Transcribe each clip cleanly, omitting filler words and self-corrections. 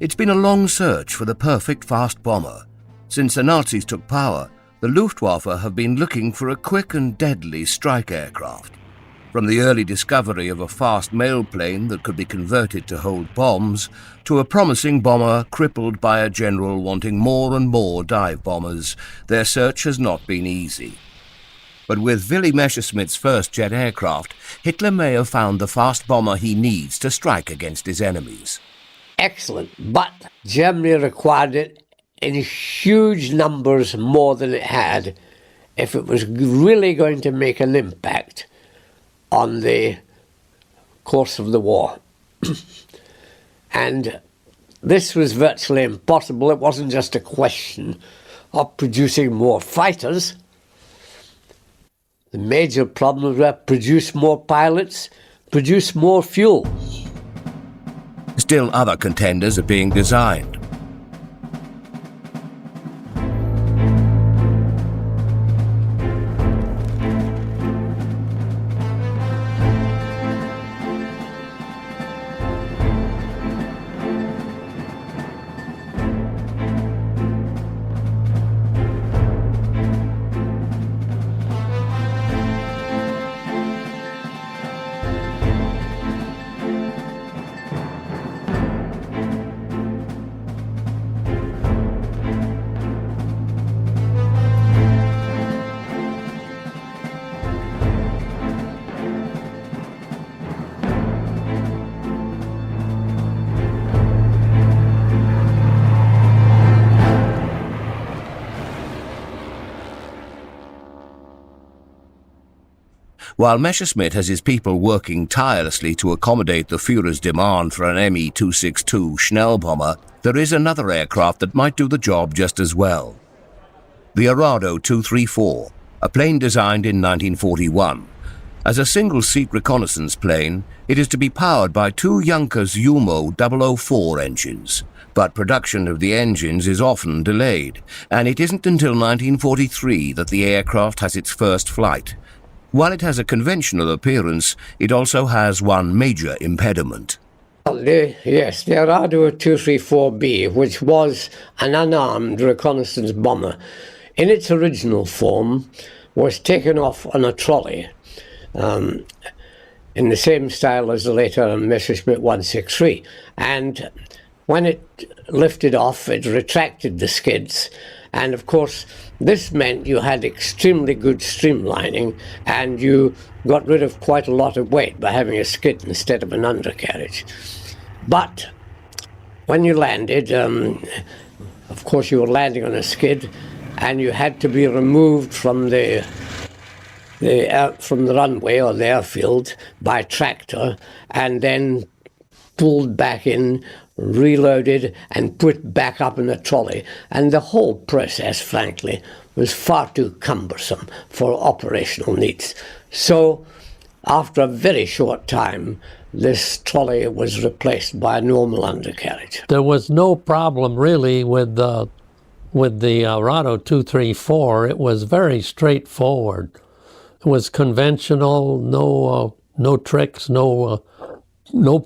It's been a long search for the perfect fast bomber. Since the Nazis took power, the Luftwaffe have been looking for a quick and deadly strike aircraft. From the early discovery of a fast mail plane that could be converted to hold bombs, to a promising bomber crippled by a general wanting more and more dive bombers, their search has not been easy. But with Willy Messerschmitt's first jet aircraft, Hitler may have found the fast bomber he needs to strike against his enemies. Excellent, but Germany required it in huge numbers more than it had if it was really going to make an impact on the course of the war. And this was virtually impossible. It wasn't just a question of producing more fighters. The major problems were produce more pilots, produce more fuel. Still other contenders are being designed. While Messerschmitt has his people working tirelessly to accommodate the Führer's demand for an Me-262 Schnellbomber, there is another aircraft that might do the job just as well. The Arado 234, a plane designed in 1941. As a single-seat reconnaissance plane, it is to be powered by two Junkers Jumo 004 engines. But production of the engines is often delayed, and it isn't until 1943 that the aircraft has its first flight. While it has a conventional appearance, it also has one major impediment. Yes, the Arado 234B, which was an unarmed reconnaissance bomber, in its original form, was taken off on a trolley in the same style as the later Messerschmitt 163. And when it lifted off, it retracted the skids. And of course, this meant you had extremely good streamlining and you got rid of quite a lot of weight by having a skid instead of an undercarriage. But when you landed, of course you were landing on a skid and you had to be removed from the runway or the airfield by tractor and then pulled back in, reloaded and put back up in the trolley. And the whole process, frankly, was far too cumbersome for operational needs. So after a very short time, this trolley was replaced by a normal undercarriage. There was no problem really with the Arado 234. It was very straightforward. It was conventional, no tricks, no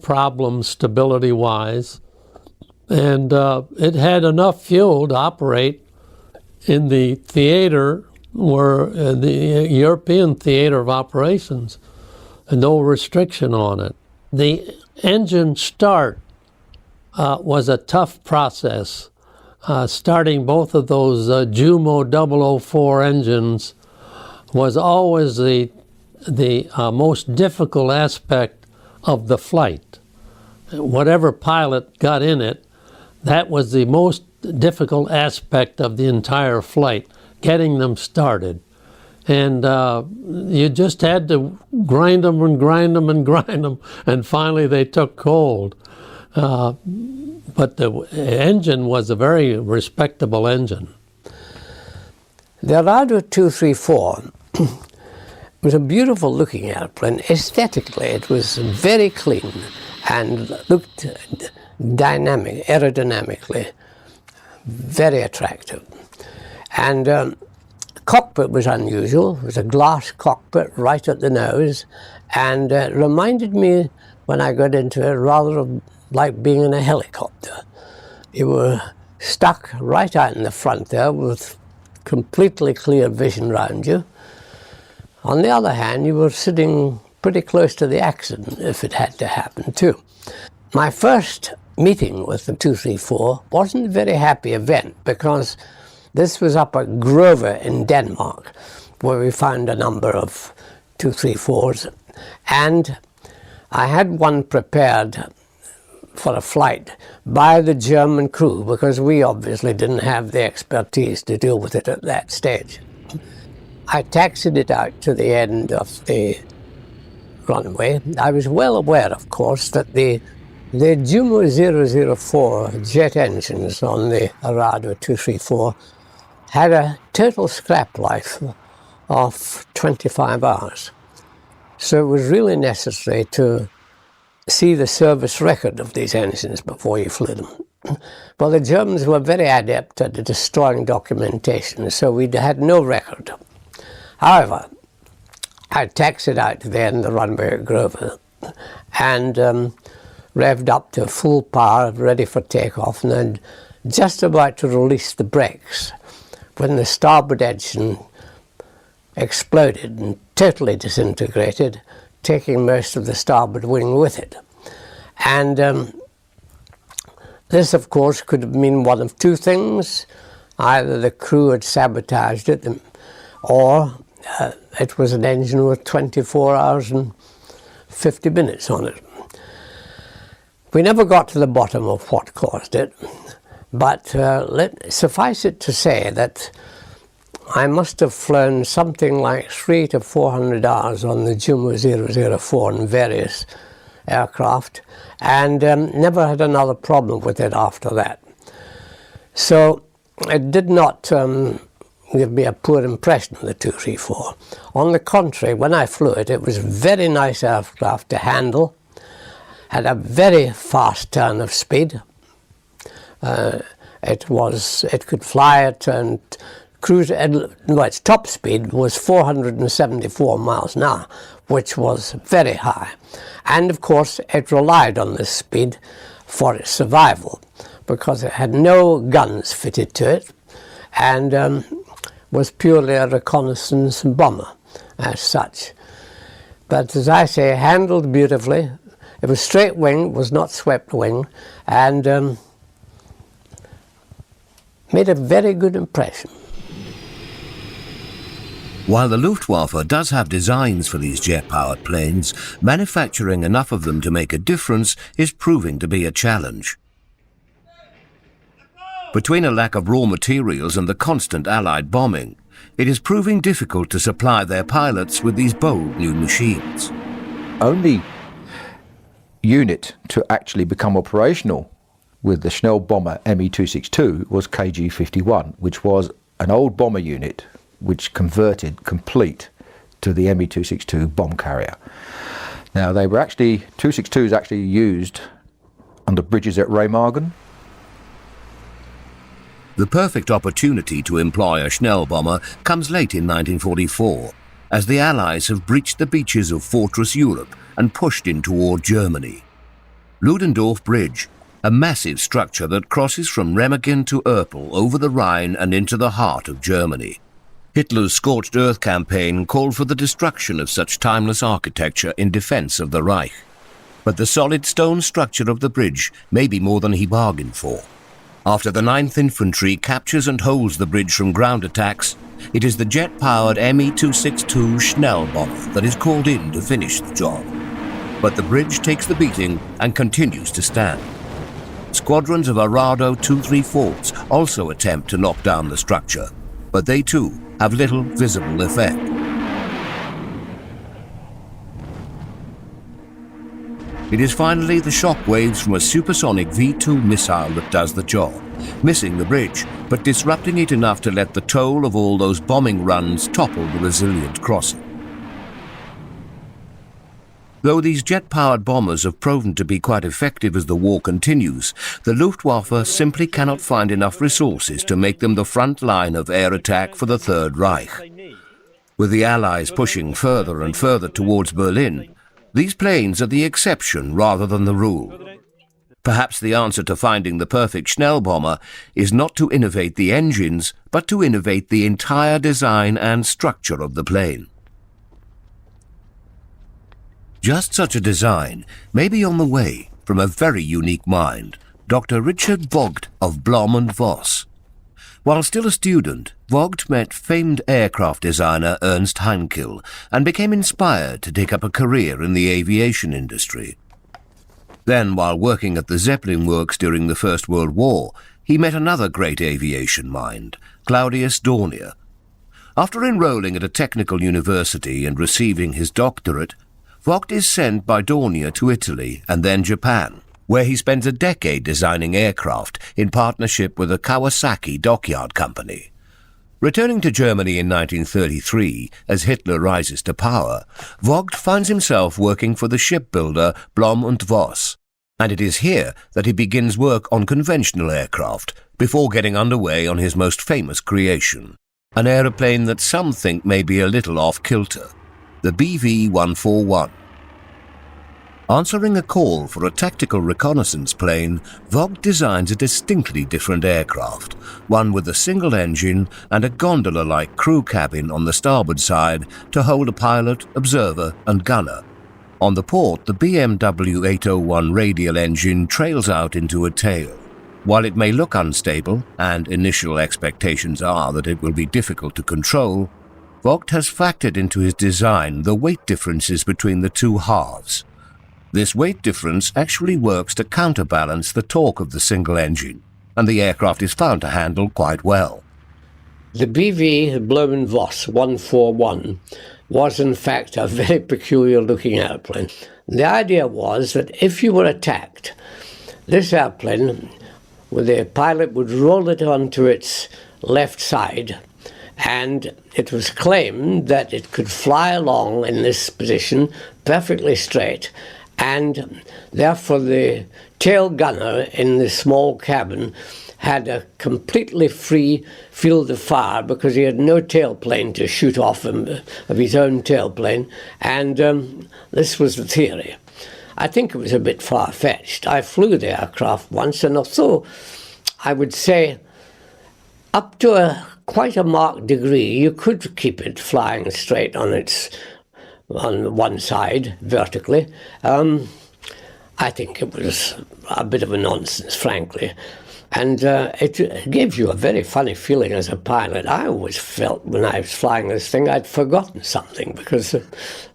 problems stability-wise. And it had enough fuel to operate in the theater, where the European theater of operations, and no restriction on it. The engine start was a tough process. Starting both of those Jumo 004 engines was always the most difficult aspect of the flight. Whatever pilot got in it, that was the most difficult aspect of the entire flight, getting them started. And you just had to grind them and grind them and grind them, and finally they took hold. But the engine was a very respectable engine. The Arado 234 was a beautiful looking airplane. Aesthetically, it was very clean and looked dynamic, aerodynamically, very attractive. And the cockpit was unusual. It was a glass cockpit right at the nose, and reminded me, when I got into it, rather of like being in a helicopter. You were stuck right out in the front there with completely clear vision around you. On the other hand, you were sitting pretty close to the accident if it had to happen too. My first meeting with the 234 wasn't a very happy event because this was up at Grove in Denmark, where we found a number of 234s, and I had one prepared for a flight by the German crew because we obviously didn't have the expertise to deal with it at that stage. I taxied it out to the end of the runway. I was well aware, of course, that the Jumo 004 jet engines on the Arado 234 had a total scrap life of 25 hours. So it was really necessary to see the service record of these engines before you flew them. Well, the Germans were very adept at destroying documentation, so we had no record. However, I taxied out to the end of the runway at Grover and revved up to full power, ready for takeoff, and then just about to release the brakes when the starboard engine exploded and totally disintegrated, taking most of the starboard wing with it. And this, of course, could mean one of two things. Either the crew had sabotaged it, or it was an engine with 24 hours and 50 minutes on it. We never got to the bottom of what caused it, but suffice it to say that I must have flown something like 300 to 400 hours on the Jumo 004 in various aircraft, and never had another problem with it after that. So it did not give me a poor impression of the 234. On the contrary, when I flew it, it was a very nice aircraft to handle, had a very fast turn of speed. It could fly at its top speed was 474 miles an hour, which was very high. And of course, it relied on this speed for its survival because it had no guns fitted to it and was purely a reconnaissance bomber as such. But as I say, handled beautifully. It was straight wing, was not swept wing, and made a very good impression. While the Luftwaffe does have designs for these jet-powered planes, manufacturing enough of them to make a difference is proving to be a challenge. Between a lack of raw materials and the constant Allied bombing, it is proving difficult to supply their pilots with these bold new machines. Only unit to actually become operational with the Schnellbomber Me-262 was KG-51, which was an old bomber unit which converted complete to the Me-262 bomb carrier. Now they were actually, 262s actually used under bridges at Remagen. The perfect opportunity to employ a Schnellbomber comes late in 1944, as the Allies have breached the beaches of Fortress Europe and pushed in toward Germany. Ludendorff Bridge, a massive structure that crosses from Remagen to Erpel over the Rhine and into the heart of Germany. Hitler's scorched earth campaign called for the destruction of such timeless architecture in defense of the Reich. But the solid stone structure of the bridge may be more than he bargained for. After the 9th Infantry captures and holds the bridge from ground attacks, it is the jet-powered Me-262 Schnellbomber that is called in to finish the job. But the bridge takes the beating and continues to stand. Squadrons of Arado 234s also attempt to knock down the structure, but they too have little visible effect. It is finally the shock waves from a supersonic V-2 missile that does the job, missing the bridge, but disrupting it enough to let the toll of all those bombing runs topple the resilient crossing. Though these jet-powered bombers have proven to be quite effective as the war continues, the Luftwaffe simply cannot find enough resources to make them the front line of air attack for the Third Reich. With the Allies pushing further and further towards Berlin, these planes are the exception rather than the rule. Perhaps the answer to finding the perfect Schnellbomber is not to innovate the engines, but to innovate the entire design and structure of the plane. Just such a design may be on the way from a very unique mind, Dr. Richard Vogt of Blom and Voss. While still a student, Vogt met famed aircraft designer Ernst Heinkel and became inspired to take up a career in the aviation industry. Then, while working at the Zeppelin works during the First World War, he met another great aviation mind, Claudius Dornier. After enrolling at a technical university and receiving his doctorate, Vogt is sent by Dornier to Italy and then Japan, where he spends a decade designing aircraft in partnership with the Kawasaki Dockyard Company. Returning to Germany in 1933, as Hitler rises to power, Vogt finds himself working for the shipbuilder Blom und Voss, and it is here that he begins work on conventional aircraft before getting underway on his most famous creation, an aeroplane that some think may be a little off-kilter, the BV-141. Answering a call for a tactical reconnaissance plane, Vogt designs a distinctly different aircraft, one with a single engine and a gondola-like crew cabin on the starboard side to hold a pilot, observer and gunner. On the port, the BMW 801 radial engine trails out into a tail. While it may look unstable, and initial expectations are that it will be difficult to control, Vogt has factored into his design the weight differences between the two halves. This weight difference actually works to counterbalance the torque of the single engine, and the aircraft is found to handle quite well. The BV Blom & Voss 141 was in fact a very peculiar looking airplane. The idea was that if you were attacked, this airplane, the pilot would roll it onto its left side, and it was claimed that it could fly along in this position perfectly straight, and therefore the tail gunner in the small cabin had a completely free field of fire because he had no tailplane to shoot off of his own tailplane, and this was the theory. I think it was a bit far-fetched. I flew the aircraft once, and although I would say up to quite a marked degree you could keep it flying straight on one side, vertically, I think it was a bit of a nonsense, frankly. And it gives you a very funny feeling as a pilot. I always felt when I was flying this thing I'd forgotten something because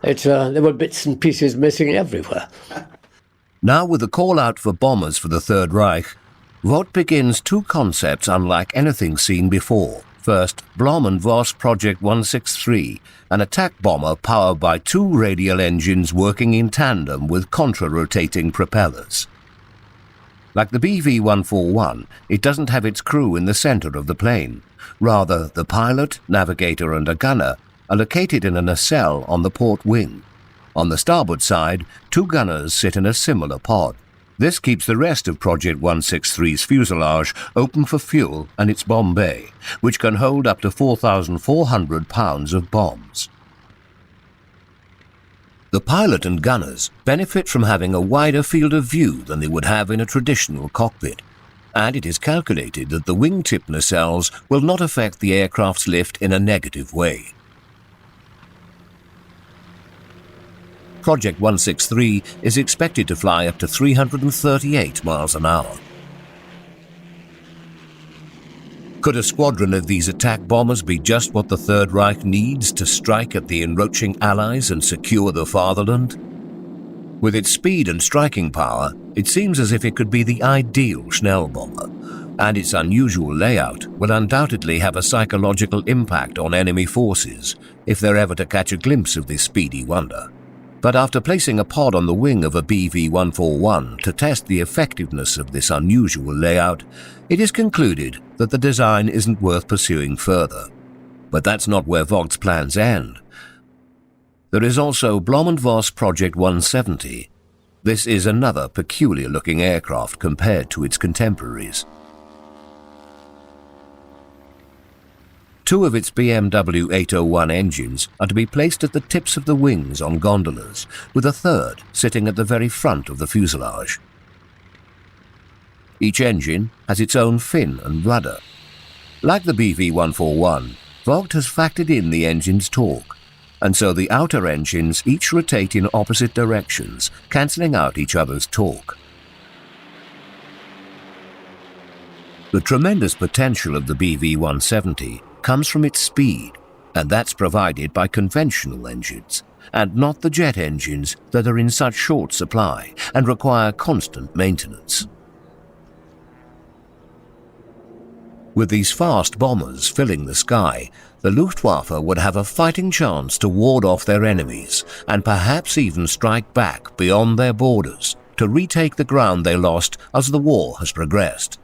there were bits and pieces missing everywhere. Now with the call-out for bombers for the Third Reich, Vogt begins two concepts unlike anything seen before. First, Blom and Voss Project 163, an attack bomber powered by two radial engines working in tandem with contra-rotating propellers. Like the BV-141, it doesn't have its crew in the center of the plane. Rather, the pilot, navigator and a gunner are located in a nacelle on the port wing. On the starboard side, two gunners sit in a similar pod. This keeps the rest of Project 163's fuselage open for fuel and its bomb bay, which can hold up to 4,400 pounds of bombs. The pilot and gunners benefit from having a wider field of view than they would have in a traditional cockpit, and it is calculated that the wingtip nacelles will not affect the aircraft's lift in a negative way. Project 163 is expected to fly up to 338 miles an hour. Could a squadron of these attack bombers be just what the Third Reich needs to strike at the encroaching Allies and secure the fatherland? With its speed and striking power, it seems as if it could be the ideal Schnellbomber, and its unusual layout will undoubtedly have a psychological impact on enemy forces if they're ever to catch a glimpse of this speedy wonder. But after placing a pod on the wing of a BV-141 to test the effectiveness of this unusual layout, it is concluded that the design isn't worth pursuing further. But that's not where Vogt's plans end. There is also Blom and Voss Project 170. This is another peculiar-looking aircraft compared to its contemporaries. Two of its BMW 801 engines are to be placed at the tips of the wings on gondolas, with a third sitting at the very front of the fuselage. Each engine has its own fin and rudder. Like the BV-141, Vogt has factored in the engine's torque, and so the outer engines each rotate in opposite directions, cancelling out each other's torque. The tremendous potential of the BV-170 comes from its speed, and that's provided by conventional engines, and not the jet engines that are in such short supply and require constant maintenance. With these fast bombers filling the sky, the Luftwaffe would have a fighting chance to ward off their enemies and perhaps even strike back beyond their borders to retake the ground they lost as the war has progressed.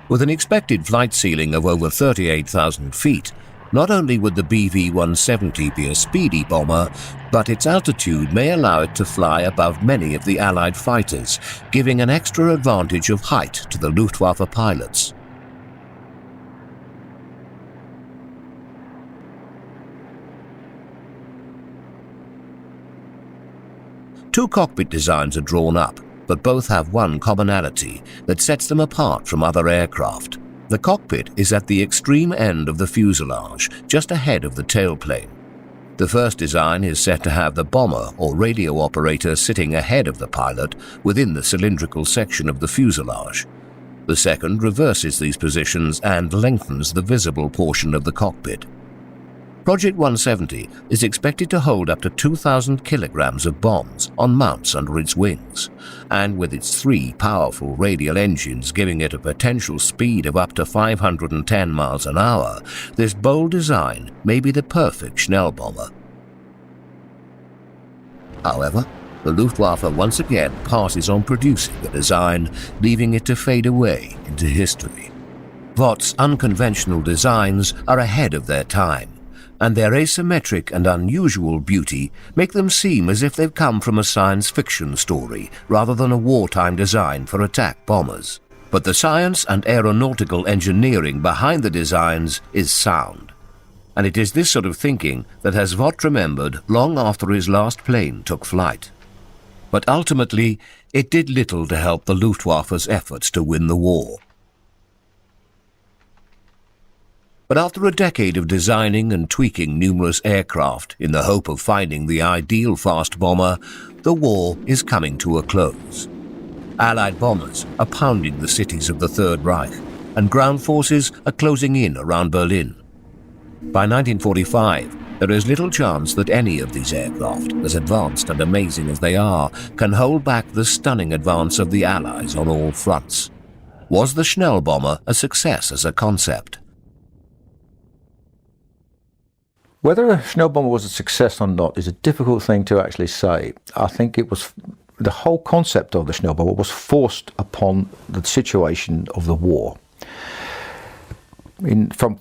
With an expected flight ceiling of over 38,000 feet, not only would the BV-170 be a speedy bomber, but its altitude may allow it to fly above many of the Allied fighters, giving an extra advantage of height to the Luftwaffe pilots. Two cockpit designs are drawn up, but both have one commonality that sets them apart from other aircraft. The cockpit is at the extreme end of the fuselage, just ahead of the tailplane. The first design is set to have the bomber or radio operator sitting ahead of the pilot within the cylindrical section of the fuselage. The second reverses these positions and lengthens the visible portion of the cockpit. Project 170 is expected to hold up to 2,000 kilograms of bombs on mounts under its wings, and with its three powerful radial engines giving it a potential speed of up to 510 miles an hour, this bold design may be the perfect Schnellbomber. However, the Luftwaffe once again passes on producing the design, leaving it to fade away into history. Vought's unconventional designs are ahead of their time, and their asymmetric and unusual beauty make them seem as if they've come from a science fiction story rather than a wartime design for attack bombers. But the science and aeronautical engineering behind the designs is sound. And it is this sort of thinking that has Vought remembered long after his last plane took flight. But ultimately, it did little to help the Luftwaffe's efforts to win the war. But after a decade of designing and tweaking numerous aircraft in the hope of finding the ideal fast bomber, the war is coming to a close. Allied bombers are pounding the cities of the Third Reich, and ground forces are closing in around Berlin. By 1945, there is little chance that any of these aircraft, as advanced and amazing as they are, can hold back the stunning advance of the Allies on all fronts. Was the Schnellbomber a success as a concept? Whether a Schnellbomber was a success or not is a difficult thing to actually say. I think it was the whole concept of the Schnellbomber was forced upon the situation of the war. From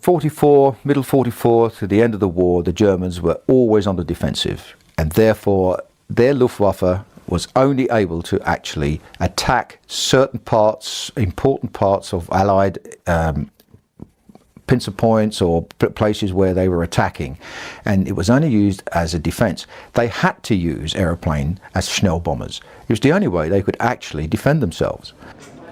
middle 44 to the end of the war, the Germans were always on the defensive, and therefore their Luftwaffe was only able to actually attack certain parts, important parts of Allied pincer points or places where they were attacking, and it was only used as a defense. They had to use aeroplane as Schnellbombers. It was the only way they could actually defend themselves.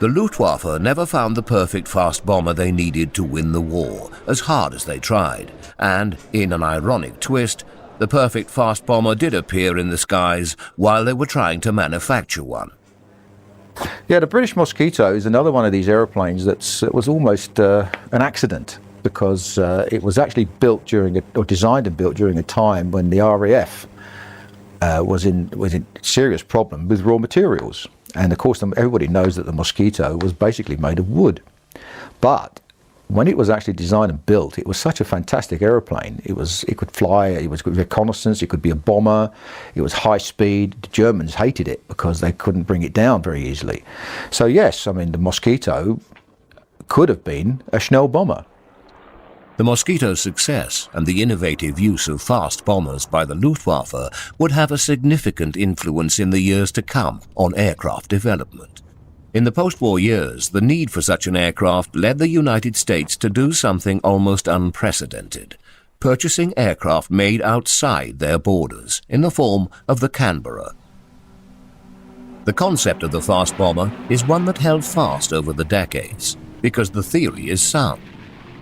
The Luftwaffe never found the perfect fast bomber they needed to win the war, as hard as they tried, and, in an ironic twist, the perfect fast bomber did appear in the skies while they were trying to manufacture one. Yeah, the British Mosquito is another one of these aeroplanes that was almost an accident, because it was actually built or designed and built during a time when the RAF was in serious problem with raw materials. And of course, everybody knows that the Mosquito was basically made of wood. But when it was actually designed and built, it was such a fantastic aeroplane. It could fly, it was good reconnaissance, it could be a bomber, it was high speed. The Germans hated it because they couldn't bring it down very easily. So yes, I mean, the Mosquito could have been a Schnellbomber. The Mosquito's success and the innovative use of fast bombers by the Luftwaffe would have a significant influence in the years to come on aircraft development. In the post-war years, the need for such an aircraft led the United States to do something almost unprecedented, purchasing aircraft made outside their borders in the form of the Canberra. The concept of the fast bomber is one that held fast over the decades, because the theory is sound.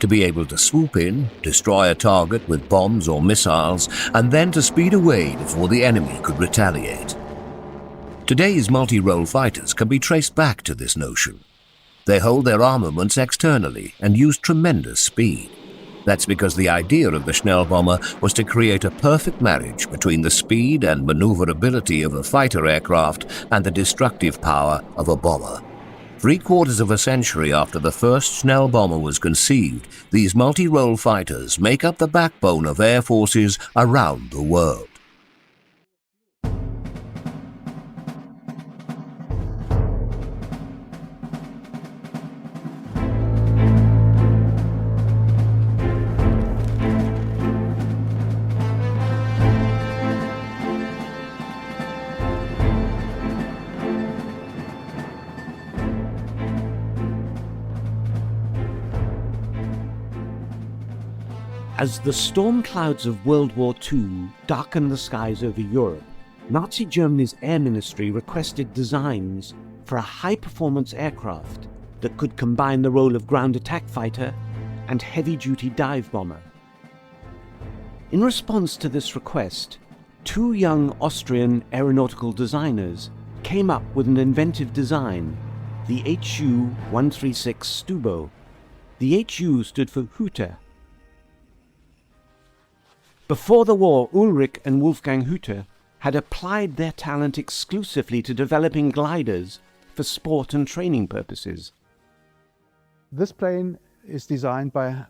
To be able to swoop in, destroy a target with bombs or missiles, and then to speed away before the enemy could retaliate. Today's multi-role fighters can be traced back to this notion. They hold their armaments externally and use tremendous speed. That's because the idea of the Schnellbomber was to create a perfect marriage between the speed and maneuverability of a fighter aircraft and the destructive power of a bomber. 3/4 of a century after the first Schnellbomber was conceived, these multi-role fighters make up the backbone of air forces around the world. As the storm clouds of World War II darkened the skies over Europe, Nazi Germany's Air Ministry requested designs for a high-performance aircraft that could combine the role of ground attack fighter and heavy-duty dive bomber. In response to this request, 2 young Austrian aeronautical designers came up with an inventive design, the HU-136 Stubo. The HU stood for Hüter. Before the war, Ulrich and Wolfgang Hüter had applied their talent exclusively to developing gliders for sport and training purposes. This plane is designed by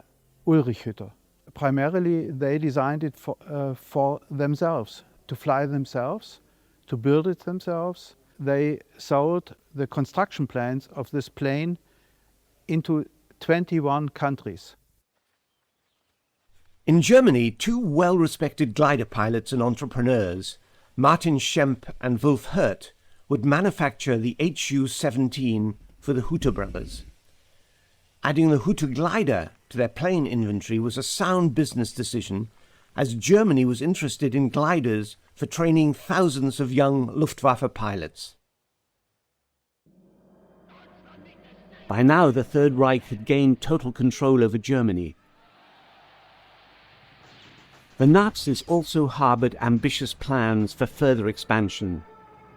Ulrich Hüter. Primarily, they designed it for themselves, to fly themselves, to build it themselves. They sold the construction plans of this plane into 21 countries. In Germany, 2 well-respected glider pilots and entrepreneurs, Martin Schempp and Wolf Hirt, would manufacture the HU-17 for the Hüter brothers. Adding the Hüter glider to their plane inventory was a sound business decision, as Germany was interested in gliders for training thousands of young Luftwaffe pilots. By now, the Third Reich had gained total control over Germany. The Nazis also harbored ambitious plans for further expansion,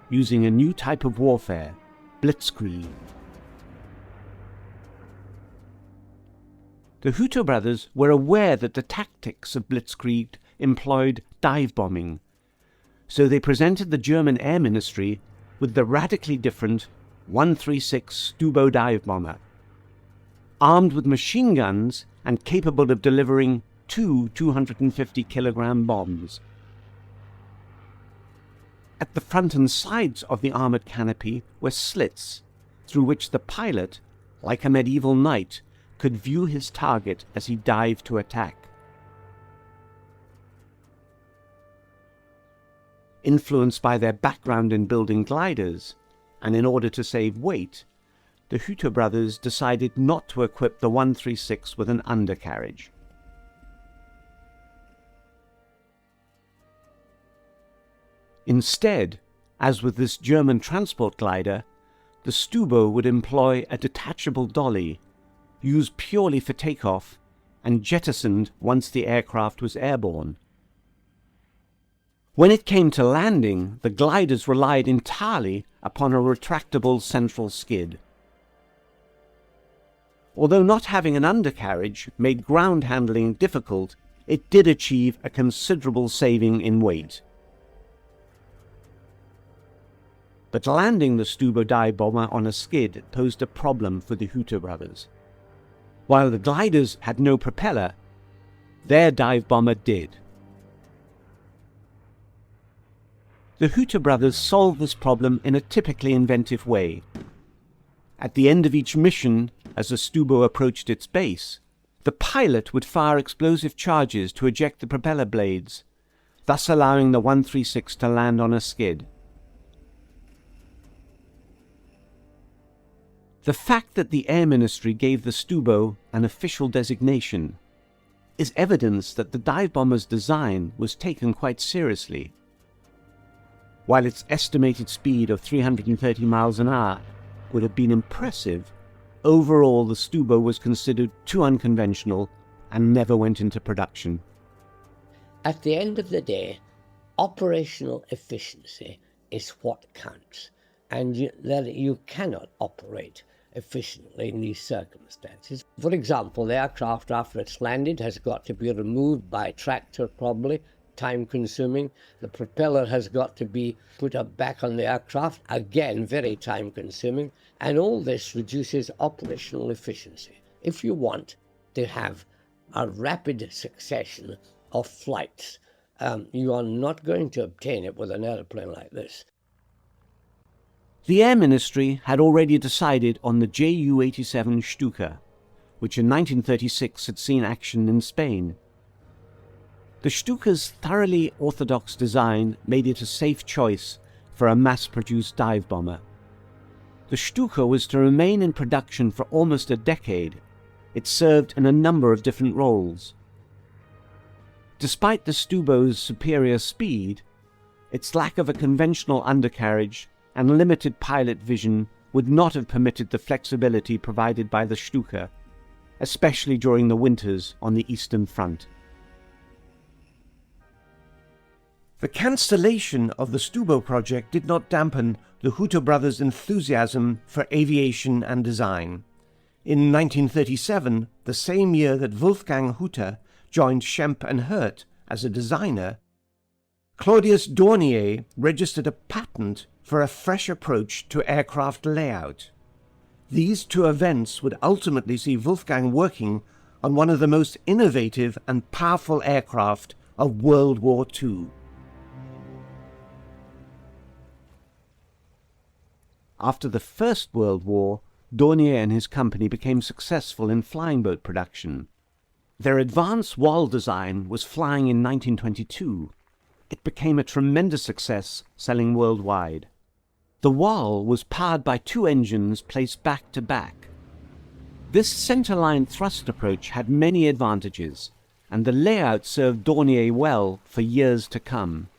using a new type of warfare, Blitzkrieg. The Hüter brothers were aware that the tactics of Blitzkrieg employed dive bombing, so they presented the German Air Ministry with the radically different 136 Stubo dive bomber, armed with machine guns and capable of delivering 2 250-kilogram bombs. At the front and sides of the armored canopy were slits, through which the pilot, like a medieval knight, could view his target as he dived to attack. Influenced by their background in building gliders, and in order to save weight, the Hüter brothers decided not to equip the 136 with an undercarriage. Instead, as with this German transport glider, the Stubo would employ a detachable dolly, used purely for takeoff and jettisoned once the aircraft was airborne. When it came to landing, the gliders relied entirely upon a retractable central skid. Although not having an undercarriage made ground handling difficult, it did achieve a considerable saving in weight. But landing the Stubo dive bomber on a skid posed a problem for the Hüter brothers. While the gliders had no propeller, their dive bomber did. The Hüter brothers solved this problem in a typically inventive way. At the end of each mission, as the Stubo approached its base, the pilot would fire explosive charges to eject the propeller blades, thus allowing the 136 to land on a skid. The fact that the Air Ministry gave the Stubo an official designation is evidence that the dive bomber's design was taken quite seriously. While its estimated speed of 330 miles an hour would have been impressive, overall the Stubo was considered too unconventional and never went into production. At the end of the day, operational efficiency is what counts, and you cannot operate efficiently in these circumstances. For example, the aircraft after it's landed has got to be removed by tractor, probably, time-consuming. The propeller has got to be put up back on the aircraft, again very time-consuming, and all this reduces operational efficiency. If you want to have a rapid succession of flights, you are not going to obtain it with an airplane like this. The Air Ministry had already decided on the Ju-87 Stuka, which in 1936 had seen action in Spain. The Stuka's thoroughly orthodox design made it a safe choice for a mass-produced dive bomber. The Stuka was to remain in production for almost a decade. It served in a number of different roles. Despite the Stubo's superior speed, its lack of a conventional undercarriage and limited pilot vision would not have permitted the flexibility provided by the Stuka, especially during the winters on the Eastern Front. The cancellation of the Stubo project did not dampen the Hütter brothers' enthusiasm for aviation and design. In 1937, the same year that Wolfgang Hütter joined Schempp and Hirt as a designer, Claudius Dornier registered a patent for a fresh approach to aircraft layout. These two events would ultimately see Wolfgang working on one of the most innovative and powerful aircraft of World War II. After the First World War, Dornier and his company became successful in flying boat production. Their advanced Wal design was flying in 1922. It became a tremendous success, selling worldwide. The Wal was powered by two engines placed back to back. This centerline thrust approach had many advantages, and the layout served Dornier well for years to come.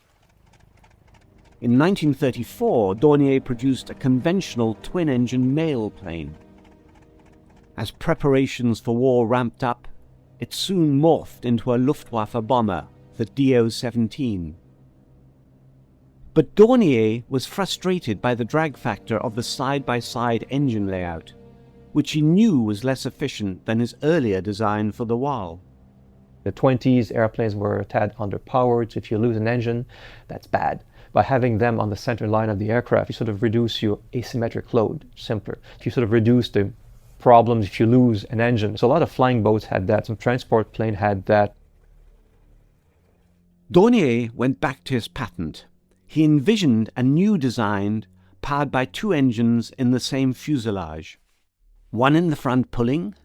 In 1934, Dornier produced a conventional twin-engine mail plane. As preparations for war ramped up, it soon morphed into a Luftwaffe bomber, the Do-17. But Dornier was frustrated by the drag factor of the side-by-side engine layout, which he knew was less efficient than his earlier design for the Wal. The 20s airplanes were a tad underpowered, so if you lose an engine, that's bad. By having them on the center line of the aircraft, you sort of reduce your asymmetric load, simpler. You sort of reduce the problems if you lose an engine. So a lot of flying boats had that, some transport plane had that. Dornier went back to his patent. He envisioned a new design powered by two engines in the same fuselage, one in the front pulling,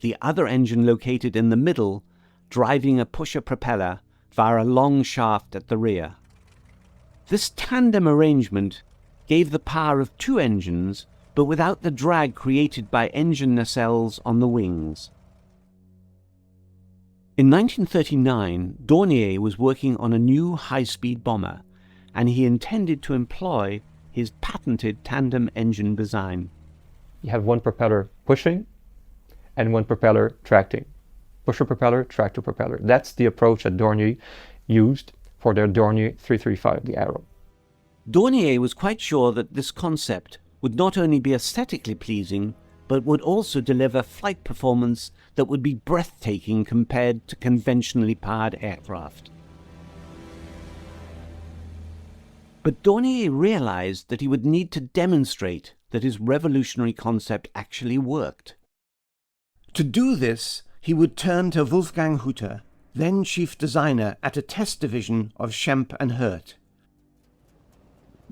the other engine located in the middle driving a pusher propeller via a long shaft at the rear. This tandem arrangement gave the power of two engines, but without the drag created by engine nacelles on the wings. In 1939, Dornier was working on a new high-speed bomber, and he intended to employ his patented tandem engine design. You have one propeller pushing and one propeller tracting. Pusher propeller, tractor propeller. That's the approach that Dornier used for their Dornier 335, the Arrow. Dornier was quite sure that this concept would not only be aesthetically pleasing, but would also deliver flight performance that would be breathtaking compared to conventionally powered aircraft. But Dornier realized that he would need to demonstrate that his revolutionary concept actually worked. To do this, he would turn to Wolfgang Hütter, then chief designer at a test division of Schempp and Hirt.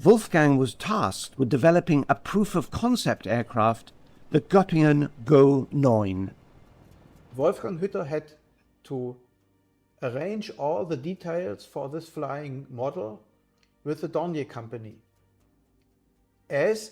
Wolfgang was tasked with developing a proof-of-concept aircraft, the Göppingen Go 9. Wolfgang Hütter had to arrange all the details for this flying model with the Dornier company. As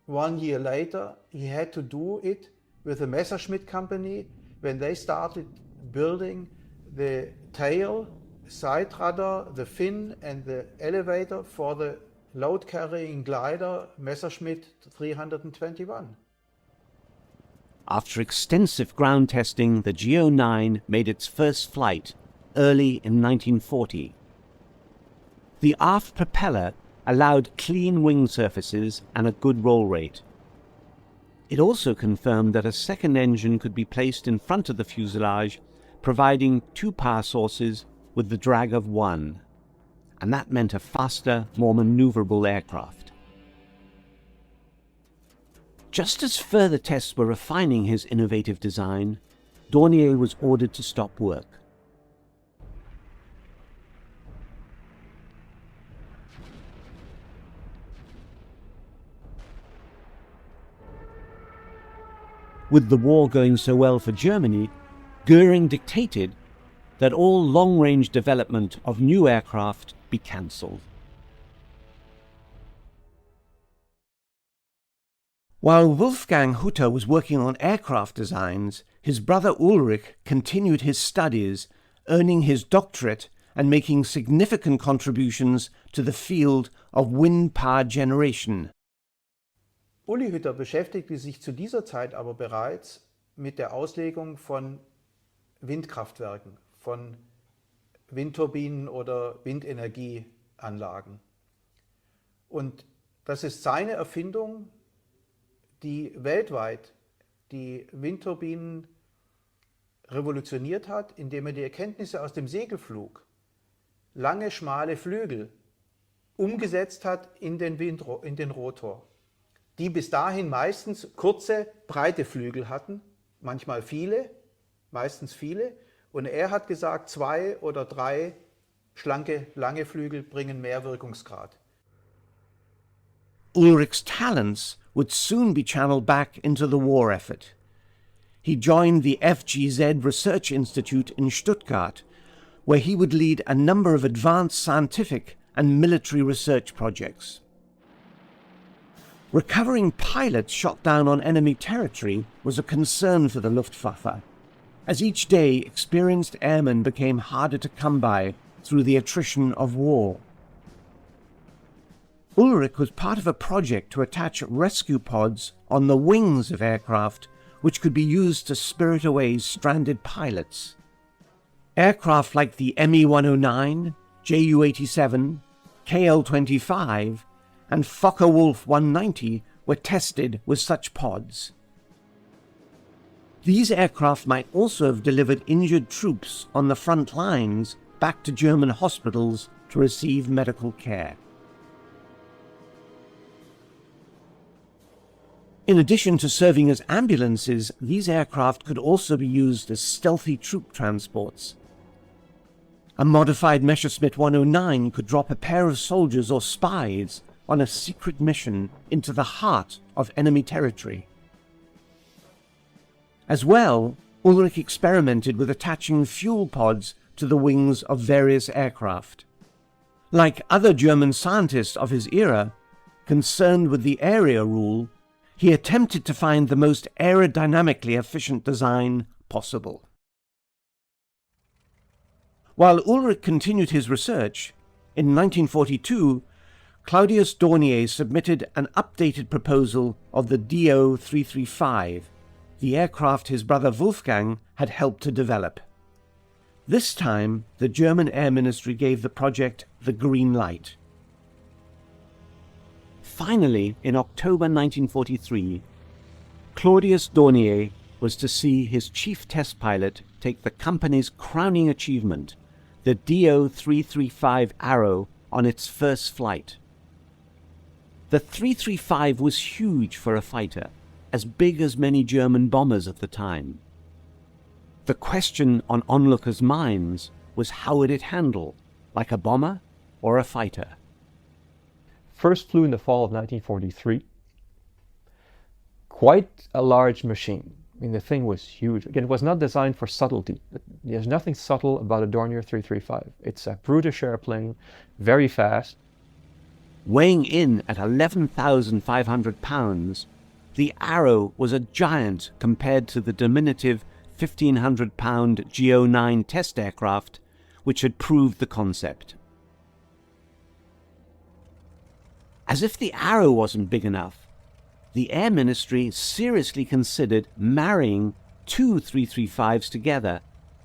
1 year later, he had to do it with the Messerschmitt company when they started building the tail side rudder, the fin and the elevator for the load-carrying glider Messerschmitt 321. After extensive ground testing, the GO9 made its first flight early in 1940. The aft propeller allowed clean wing surfaces and a good roll rate. It also confirmed that a second engine could be placed in front of the fuselage, providing two power sources with the drag of one, and that meant a faster, more maneuverable aircraft. Just as further tests were refining his innovative design, Dornier was ordered to stop work. With the war going so well for Germany, Göring dictated that all long-range development of new aircraft be cancelled. While Wolfgang Hutter was working on aircraft designs, his brother Ulrich continued his studies, earning his doctorate and making significant contributions to the field of wind power generation. Uli Hütter beschäftigte sich zu dieser Zeit aber bereits mit der Auslegung von Windkraftwerken, von Windturbinen oder Windenergieanlagen. Und das ist seine Erfindung, die weltweit die Windturbinen revolutioniert hat, indem er die Erkenntnisse aus dem Segelflug, lange, schmale Flügel, umgesetzt hat in den Rotor, die bis dahin meistens kurze, breite Flügel hatten, manchmal viele, meistens viele. Und er hat gesagt, 2 oder 3 schlanke, lange Flügel bringen mehr Wirkungsgrad. Ulrich's talents would soon be channeled back into the war effort. He joined the FGZ Research Institute in Stuttgart, where he would lead a number of advanced scientific and military research projects. Recovering pilots shot down on enemy territory was a concern for the Luftwaffe, as each day experienced airmen became harder to come by through the attrition of war. Ulrich was part of a project to attach rescue pods on the wings of aircraft which could be used to spirit away stranded pilots. Aircraft like the Me-109, Ju-87, KL-25 and Focke-Wulf 190 were tested with such pods. These aircraft might also have delivered injured troops on the front lines back to German hospitals to receive medical care. In addition to serving as ambulances, these aircraft could also be used as stealthy troop transports. A modified Messerschmitt 109 could drop a pair of soldiers or spies on a secret mission into the heart of enemy territory. As well, Ulrich experimented with attaching fuel pods to the wings of various aircraft. Like other German scientists of his era, concerned with the area rule, he attempted to find the most aerodynamically efficient design possible. While Ulrich continued his research, in 1942, Claudius Dornier submitted an updated proposal of the Do 335, the aircraft his brother Wolfgang had helped to develop. This time, the German Air Ministry gave the project the green light. Finally, in October 1943, Claudius Dornier was to see his chief test pilot take the company's crowning achievement, the Do 335 Arrow, on its first flight. The 335 was huge for a fighter, as big as many German bombers of the time. The question on onlookers' minds was how would it handle, like a bomber or a fighter? First flew in the fall of 1943. Quite a large machine. I mean, the thing was huge. Again, it was not designed for subtlety. There's nothing subtle about a Dornier 335. It's a brutish airplane, very fast. Weighing in at 11,500 pounds, the Arrow was a giant compared to the diminutive 1,500-pound GO9 test aircraft, which had proved the concept. As if the arrow wasn't big enough, the Air Ministry seriously considered marrying two 335s together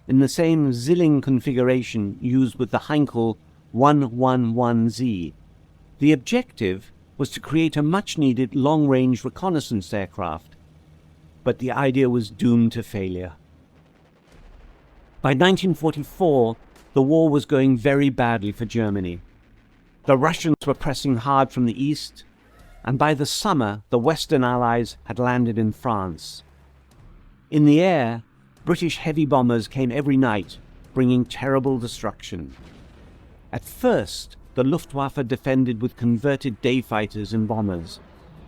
in the same Zilling configuration used with the Heinkel 111Z. The objective was to create a much-needed long-range reconnaissance aircraft, but the idea was doomed to failure. By 1944, the war was going very badly for Germany. The Russians were pressing hard from the east, and by the summer, the Western Allies had landed in France. In the air, British heavy bombers came every night, bringing terrible destruction. At first, the Luftwaffe defended with converted day fighters and bombers,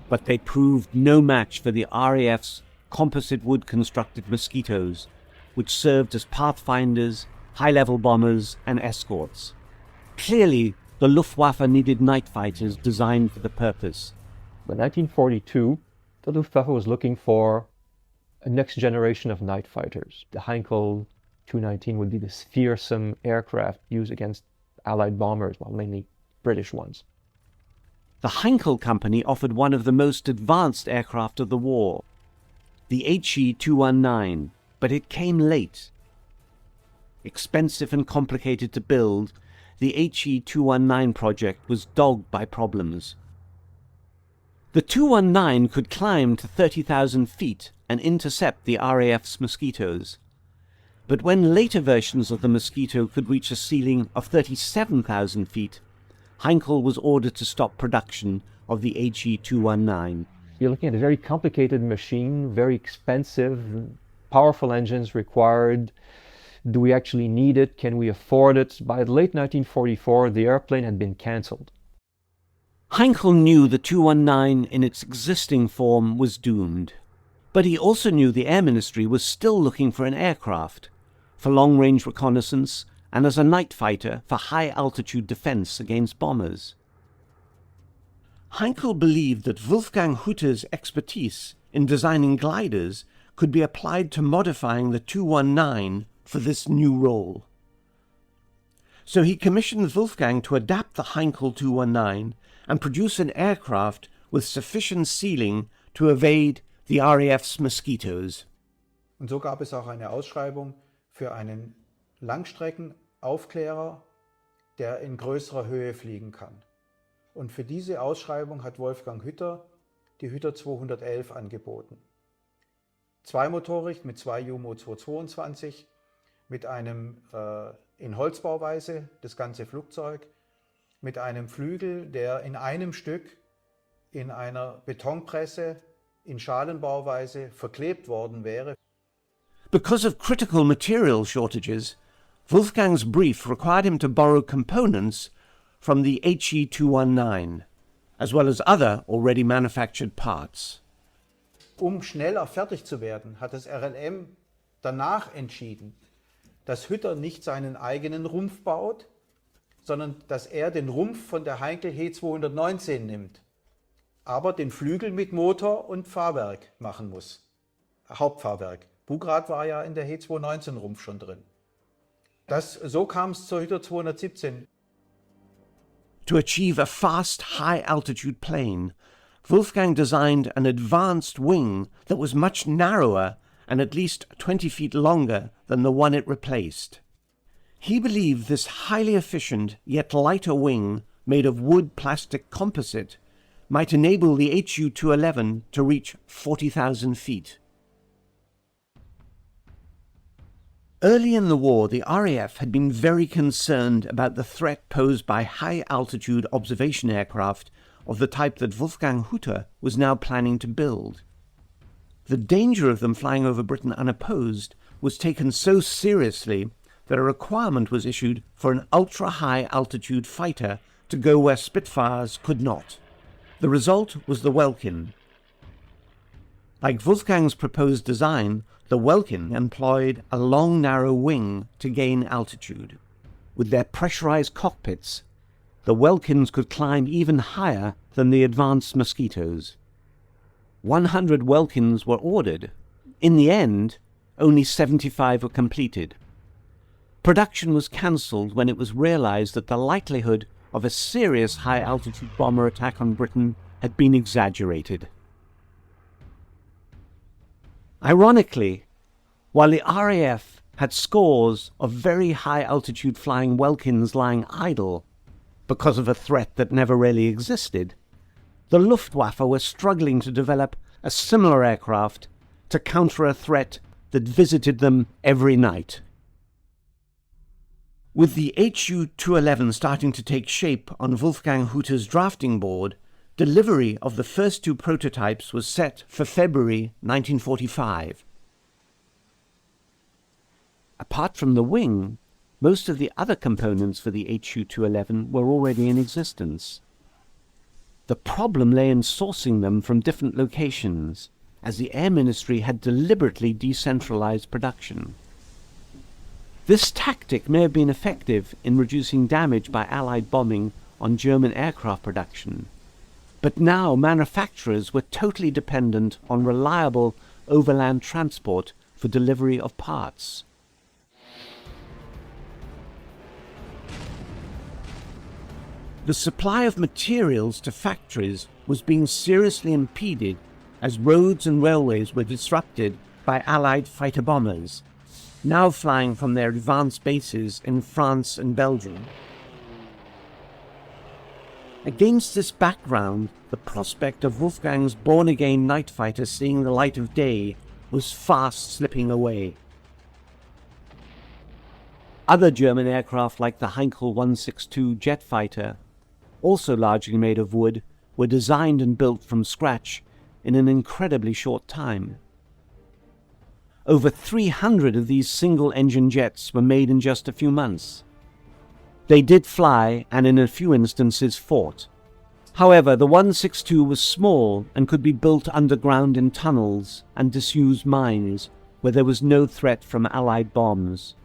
but they proved no match for the RAF's composite wood-constructed Mosquitoes, which served as pathfinders, high-level bombers, and escorts. Clearly, the Luftwaffe needed night fighters designed for the purpose. By 1942, the Luftwaffe was looking for a next generation of night fighters. The Heinkel 219 would be this fearsome aircraft used against Allied bombers, well, mainly British ones. The Heinkel Company offered one of the most advanced aircraft of the war, the HE 219, but it came late. Expensive and complicated to build, the HE 219 project was dogged by problems. The 219 could climb to 30,000 feet and intercept the RAF's Mosquitoes. But when later versions of the Mosquito could reach a ceiling of 37,000 feet, Heinkel was ordered to stop production of the HE 219. You're looking at a very complicated machine, very expensive, powerful engines required. Do we actually need it? Can we afford it? By late 1944, the airplane had been cancelled. Heinkel knew the 219 in its existing form was doomed, but he also knew the Air Ministry was still looking for an aircraft, for long-range reconnaissance and as a night fighter for high-altitude defense against bombers. Heinkel believed that Wolfgang Hutter's expertise in designing gliders could be applied to modifying the 219 for this new role. So he commissioned Wolfgang to adapt the Heinkel 219 and produce an aircraft with sufficient ceiling to evade the RAF's Mosquitoes. Und so gab es auch eine Ausschreibung für einen Langstreckenaufklärer, der in größerer Höhe fliegen kann. Und für diese Ausschreibung hat Wolfgang Hütter die Hütter 211 angeboten. Zweimotorig mit zwei Jumo 222, mit einem in Holzbauweise das ganze Flugzeug, mit einem Flügel, der in einem Stück in einer Betonpresse in Schalenbauweise verklebt worden wäre. Because of critical material shortages, Wolfgang's brief required him to borrow components from the HE 219, as well as other already manufactured parts. Schneller fertig zu werden, hat das RLM danach entschieden, dass Hütter nicht seinen eigenen Rumpf baut, sondern dass er den Rumpf von der Heinkel He 219 nimmt, aber den Flügel mit Motor und Fahrwerk machen muss, Hauptfahrwerk. Bugrad war ja in der He 219 Rumpf schon drin. So kam es zur Hütter 217. To achieve a fast, high-altitude plane, Wolfgang designed an advanced wing that was much narrower and at least 20 feet longer than the one it replaced. He believed this highly efficient yet lighter wing, made of wood-plastic composite, might enable the HU 211 to reach 40,000 feet. Early in the war, the RAF had been very concerned about the threat posed by high-altitude observation aircraft of the type that Wolfgang Hütter was now planning to build. The danger of them flying over Britain unopposed was taken so seriously that a requirement was issued for an ultra-high altitude fighter to go where Spitfires could not. The result was the Welkin. Like Wolfgang's proposed design, the Welkin employed a long, narrow wing to gain altitude. With their pressurized cockpits, the Welkins could climb even higher than the advanced Mosquitoes. 100 Welkins were ordered. In the end, only 75 were completed. Production was cancelled when it was realized that the likelihood of a serious high-altitude bomber attack on Britain had been exaggerated. Ironically, while the RAF had scores of very high-altitude flying Welkins lying idle because of a threat that never really existed, the Luftwaffe were struggling to develop a similar aircraft to counter a threat that visited them every night. With the HU-211 starting to take shape on Wolfgang Hütter's drafting board, delivery of the first two prototypes was set for February 1945. Apart from the wing, most of the other components for the HU-211 were already in existence. The problem lay in sourcing them from different locations, as the Air Ministry had deliberately decentralized production. This tactic may have been effective in reducing damage by Allied bombing on German aircraft production, but now manufacturers were totally dependent on reliable overland transport for delivery of parts. The supply of materials to factories was being seriously impeded as roads and railways were disrupted by Allied fighter bombers, now flying from their advanced bases in France and Belgium. Against this background, the prospect of Wolfgang's born-again night fighter seeing the light of day was fast slipping away. Other German aircraft like the Heinkel 162 jet fighter, also largely made of wood, were designed and built from scratch in an incredibly short time. Over 300 of these single-engine jets were made in just a few months. They did fly and in a few instances fought. However, the 162 was small and could be built underground in tunnels and disused mines where there was no threat from Allied bombs.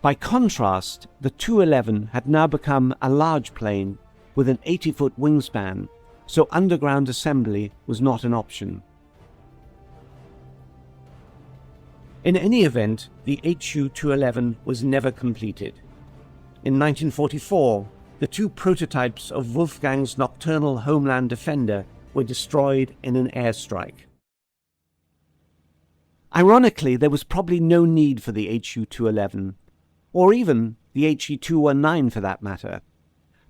By contrast, the 211 had now become a large plane with an 80-foot wingspan, so underground assembly was not an option. In any event, the HU-211 was never completed. In 1944, the two prototypes of Wolfgang's nocturnal homeland defender were destroyed in an airstrike. Ironically, there was probably no need for the HU-211, or even the HE-219 for that matter,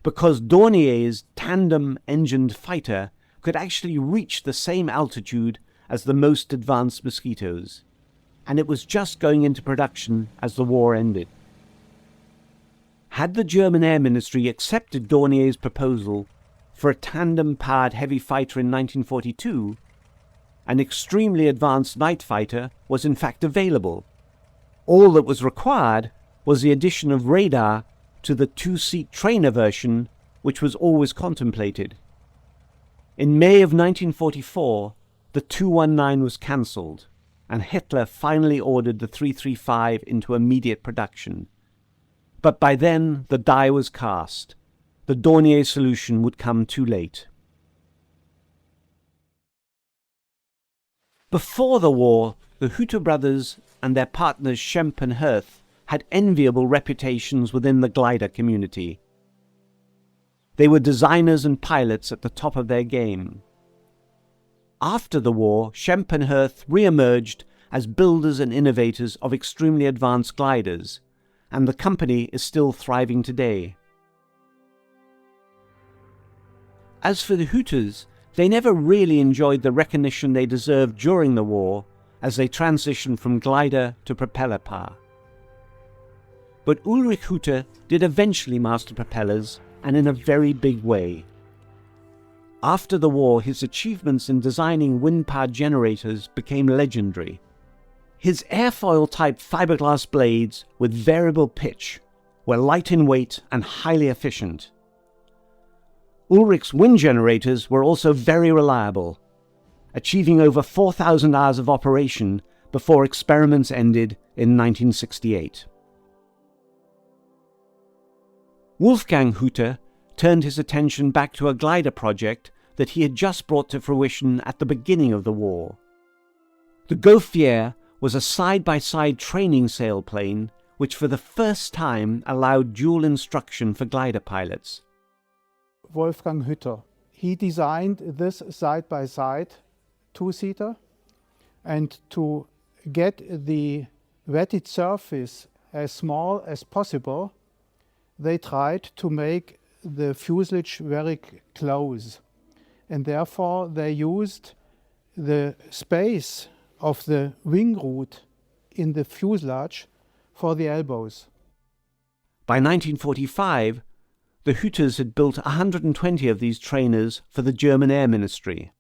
because Dornier's tandem-engined fighter could actually reach the same altitude as the most advanced Mosquitoes, and it was just going into production as the war ended. Had the German Air Ministry accepted Dornier's proposal for a tandem-powered heavy fighter in 1942, an extremely advanced night fighter was in fact available. All that was required was the addition of radar to the two-seat trainer version, which was always contemplated. In May of 1944, the 219 was cancelled, and Hitler finally ordered the 335 into immediate production. But by then, the die was cast. The Dornier solution would come too late. Before the war, the Hütter brothers and their partners Schempp and Hirth had enviable reputations within the glider community. They were designers and pilots at the top of their game. After the war, Schempp and Hirth re-emerged as builders and innovators of extremely advanced gliders, and the company is still thriving today. As for the Hütters, they never really enjoyed the recognition they deserved during the war as they transitioned from glider to propeller power. But Ulrich Hütter did eventually master propellers, and in a very big way. After the war, his achievements in designing wind-powered generators became legendary. His airfoil-type fiberglass blades with variable pitch were light in weight and highly efficient. Ulrich's wind generators were also very reliable, achieving over 4,000 hours of operation before experiments ended in 1968. Wolfgang Hütter turned his attention back to a glider project that he had just brought to fruition at the beginning of the war. The Gauffier was a side-by-side training sailplane which for the first time allowed dual instruction for glider pilots. Wolfgang Hütter. He designed this side-by-side two-seater, and to get the wetted surface as small as possible, they tried to make the fuselage very close, and therefore they used the space of the wing root in the fuselage for the elbows. By 1945, the Hütters had built 120 of these trainers for the German Air Ministry.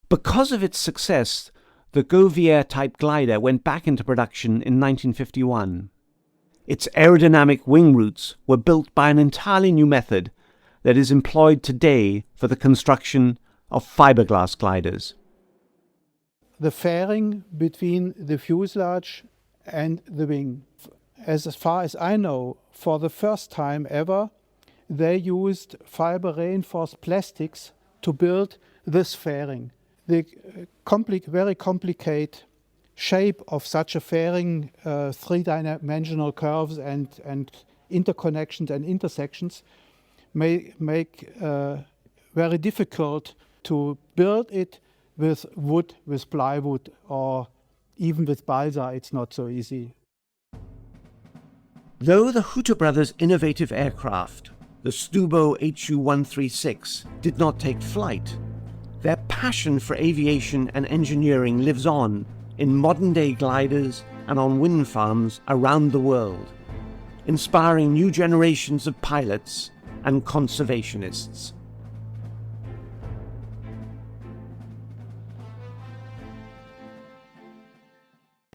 Because of its success, the Gauvier-type glider went back into production in 1951. Its aerodynamic wing roots were built by an entirely new method that is employed today for the construction of fiberglass gliders. The fairing between the fuselage and the wing. As far as I know, for the first time ever, they used fiber-reinforced plastics to build this fairing. The very complicated shape of such a fairing, three-dimensional curves and interconnections and intersections may make very difficult to build it with wood, with plywood, or even with balsa. It's not so easy. Though the Hütter brothers' innovative aircraft, the Stubo HU-136, did not take flight, their passion for aviation and engineering lives on in modern-day gliders and on wind farms around the world, inspiring new generations of pilots and conservationists.